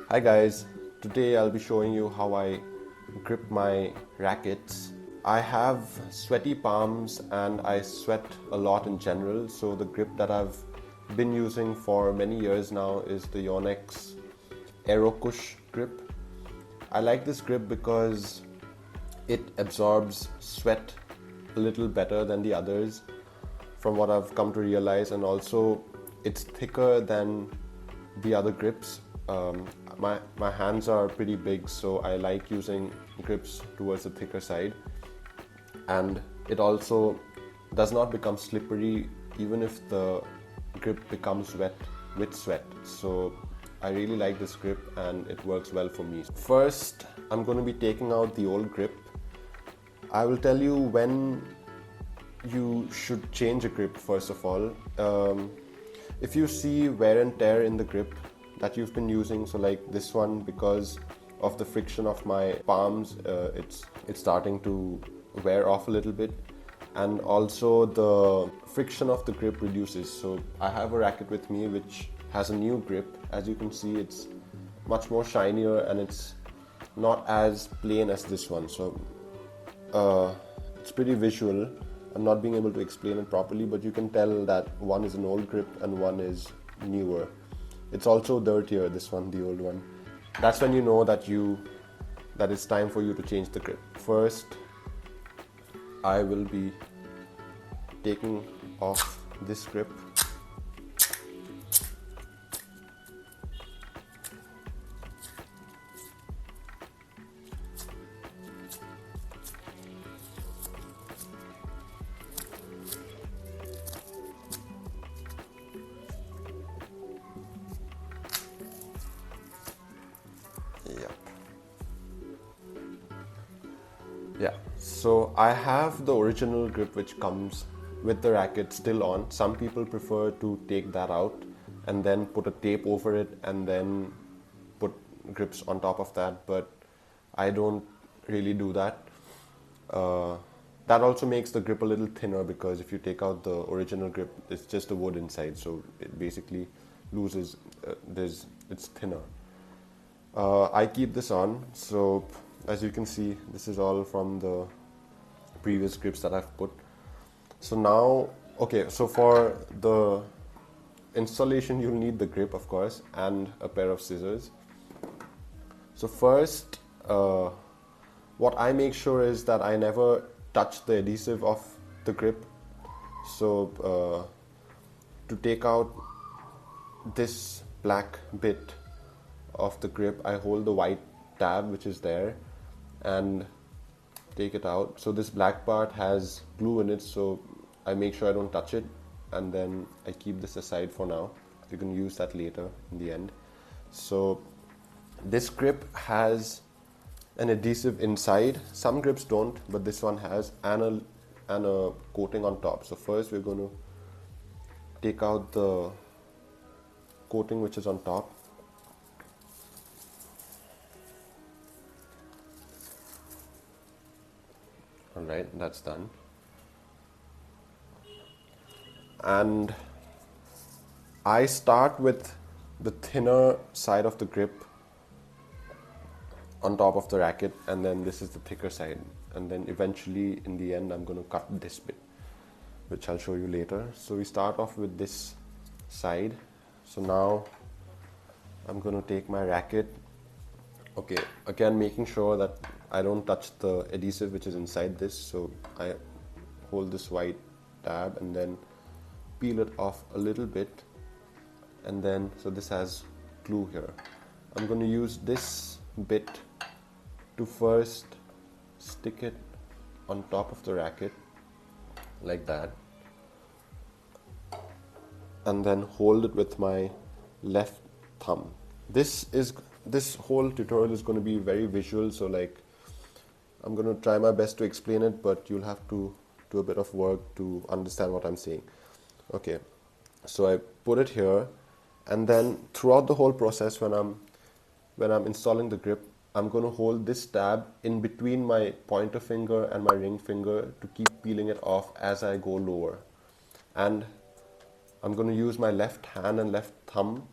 Hi guys, today I'll be showing you how I grip my rackets. I have sweaty palms and I sweat a lot in general, so the grip that I've been using for many years now is the Yonex AeroCush grip. I like this grip because it absorbs sweat a little better than the others from what I've come to realize, and also it's thicker than the other grips. My hands are pretty big, so I like using grips towards the thicker side, and it also does not become slippery even if the grip becomes wet with sweat. So I really like this grip and it works well for me. First, I'm going to be taking out the old grip. I will tell you when you should change a grip first of all. If you see wear and tear in the grip that you've been using, so like this one, because of the friction of my palms, it's starting to wear off a little bit, and also the friction of the grip reduces. So I have a racket with me which has a new grip. As you can see, it's much more shinier and it's not as plain as this one. So it's pretty visual. I'm not being able to explain it properly, but you can tell that one is an old grip and one is newer. It's also dirtier, this one, the old one. That's when you know that it's time for you to change the grip. First, I will be taking off this grip. Yeah, so I have the original grip which comes with the racket still on. Some people prefer to take that out and then put a tape over it and then put grips on top of that, but I don't really do that. That also makes the grip a little thinner, because if you take out the original grip, it's just a wood inside, so it basically loses, it's thinner. I keep this on, so as you can see, this is all from the previous grips that I've put. So now, okay, so for the installation, you'll need the grip, of course, and a pair of scissors. So first, what I make sure is that I never touch the adhesive of the grip. So to take out this black bit of the grip, I hold the white tab which is there and take it out. So this black part has glue in it, so I make sure I don't touch it, and then I keep this aside for now. You can use that later in the end. So this grip has an adhesive inside. Some grips don't, but this one has, and a coating on top. So first we're going to take out the coating which is on top. Alright, that's done. And I start with the thinner side of the grip on top of the racket, and then this is the thicker side, and then eventually in the end I'm going to cut this bit, which I'll show you later. So we start off with this side. So now I'm going to take my racket. Okay, again making sure that I don't touch the adhesive which is inside this. So I hold this white tab and then peel it off a little bit, and then so this has glue here. I'm going to use this bit to first stick it on top of the racket like that, and then hold it with my left thumb. This whole tutorial is going to be very visual, so like I'm going to try my best to explain it, but you'll have to do a bit of work to understand what I'm saying. Okay, so I put it here, and then throughout the whole process, when I'm installing the grip, I'm going to hold this tab in between my pointer finger and my ring finger to keep peeling it off as I go lower. And I'm going to use my left hand and left thumb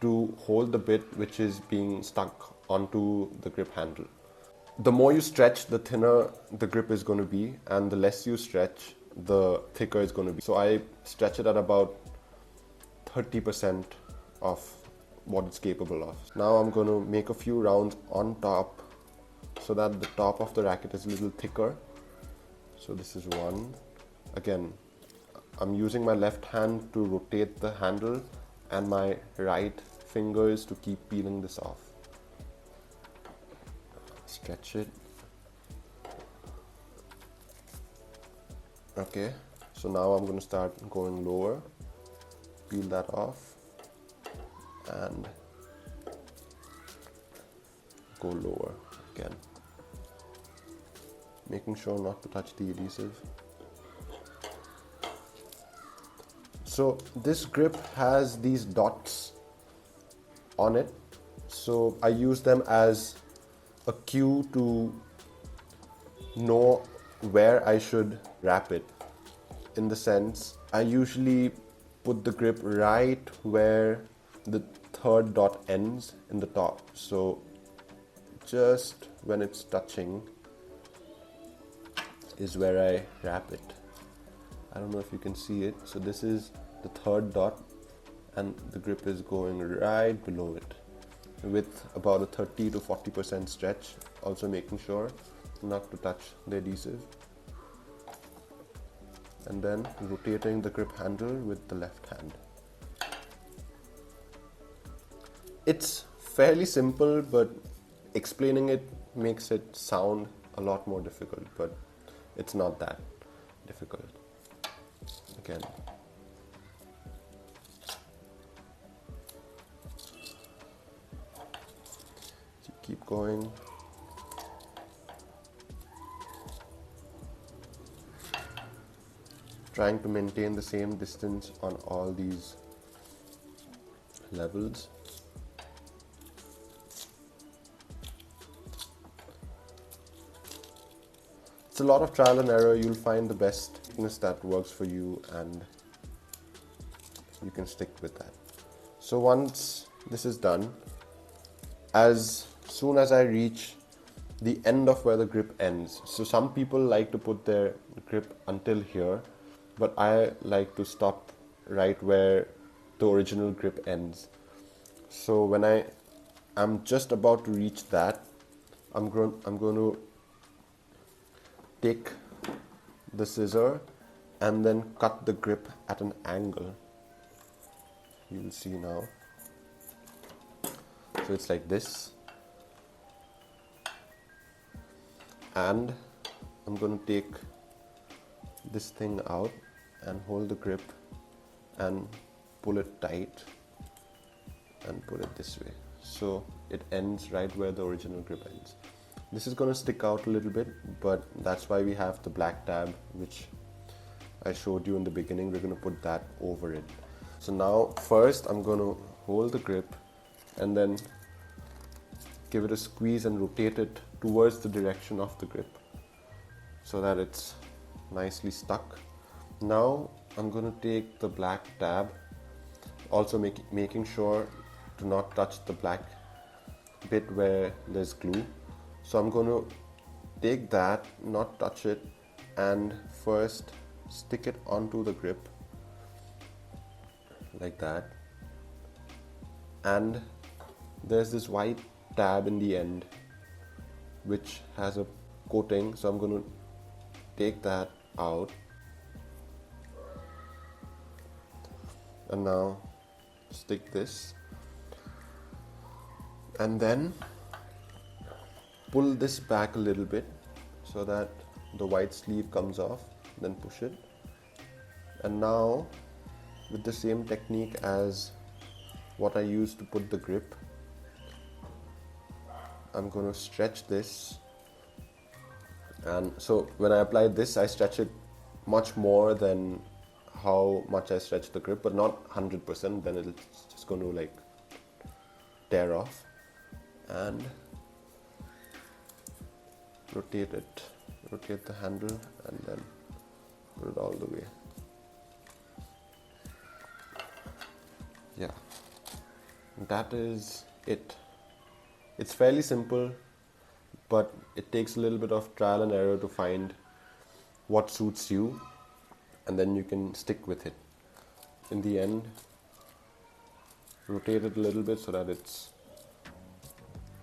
to hold the bit which is being stuck onto the grip handle. The more you stretch, the thinner the grip is going to be, and the less you stretch, the thicker it's going to be. So I stretch it at about 30% of what it's capable of. Now I'm going to make a few rounds on top so that the top of the racket is a little thicker. So this is one. Again, I'm using my left hand to rotate the handle and my right fingers to keep peeling this off. Stretch it. Okay, so now I'm going to start going lower. Peel that off and go lower again, making sure not to touch the adhesive. So this grip has these dots on it, so I use them as a cue to know where I should wrap it. In the sense, I usually put the grip right where the third dot ends in the top. So just when it's touching is where I wrap it. I don't know if you can see it. So this is the third dot and the grip is going right below it with about a 30 to 40% stretch, also making sure not to touch the adhesive. And then rotating the grip handle with the left hand. It's fairly simple, but explaining it makes it sound a lot more difficult, but it's not that difficult. Again. So keep going. Trying to maintain the same distance on all these levels. It's a lot of trial and error. You'll find the best thickness that works for you and you can stick with that. So once this is done, as soon as I reach the end of where the grip ends, so some people like to put their grip until here, but I like to stop right where the original grip ends. So when I'm just about to reach that, I'm going to take the scissor and then cut the grip at an angle. You will see now. So it's like this. And I'm going to take this thing out and hold the grip and pull it tight and put it this way. So it ends right where the original grip ends. This is going to stick out a little bit, but that's why we have the black tab, which I showed you in the beginning. We're going to put that over it. So now first I'm going to hold the grip and then give it a squeeze and rotate it towards the direction of the grip so that it's nicely stuck. Now I'm going to take the black tab, also making sure to not touch the black bit where there's glue. So I'm going to take that, not touch it, and first stick it onto the grip like that. And there's this white tab in the end which has a coating, so I'm going to take that out. And now stick this and then pull this back a little bit so that the white sleeve comes off, then push it. And now with the same technique as what I used to put the grip, I'm going to stretch this. And so when I apply this, I stretch it much more than how much I stretch the grip, but not 100%, then it's just going to like tear off. And rotate it, rotate the handle and then put it all the way. Yeah, that is it. It's fairly simple, but it takes a little bit of trial and error to find what suits you, and then you can stick with it. In the end, rotate it a little bit so that it's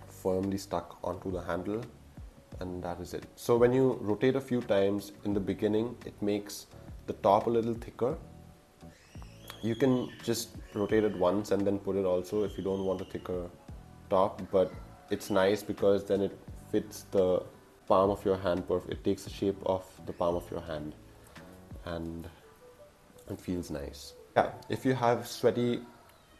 firmly stuck onto the handle, and that is it. So when you rotate a few times in the beginning, it makes the top a little thicker. You can just rotate it once and then put it also if you don't want a thicker top, but it's nice because then it fits the palm of your hand perfect. It takes the shape of the palm of your hand and it feels nice. Yeah, if you have sweaty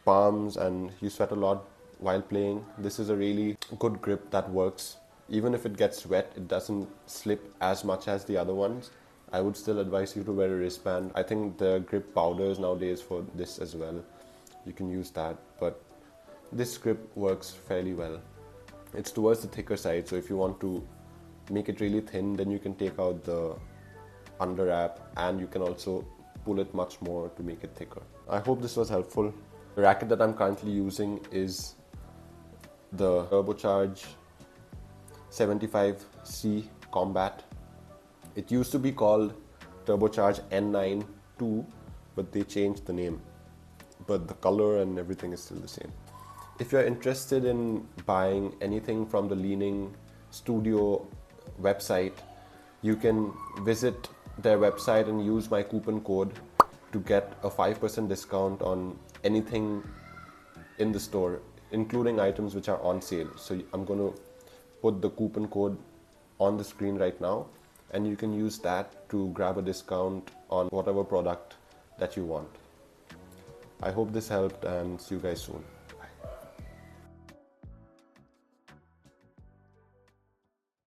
palms and you sweat a lot while playing, this is a really good grip that works. Even if it gets wet, it doesn't slip as much as the other ones. I would still advise you to wear a wristband. I think the grip powders nowadays for this as well, you can use that, but this grip works fairly well. It's towards the thicker side, so if you want to make it really thin, then you can take out the under wrap and you can also pull it much more to make it thicker. I hope this was helpful. The racket that I'm currently using is the Turbocharge 75C Combat. It used to be called Turbocharge N9 II, but they changed the name. But the color and everything is still the same. If you're interested in buying anything from the Li-Ning Studio website, you can visit their website and use my coupon code to get a 5% discount on anything in the store, including items which are on sale. So I'm going to put the coupon code on the screen right now, and you can use that to grab a discount on whatever product that you want. I hope this helped and see you guys soon.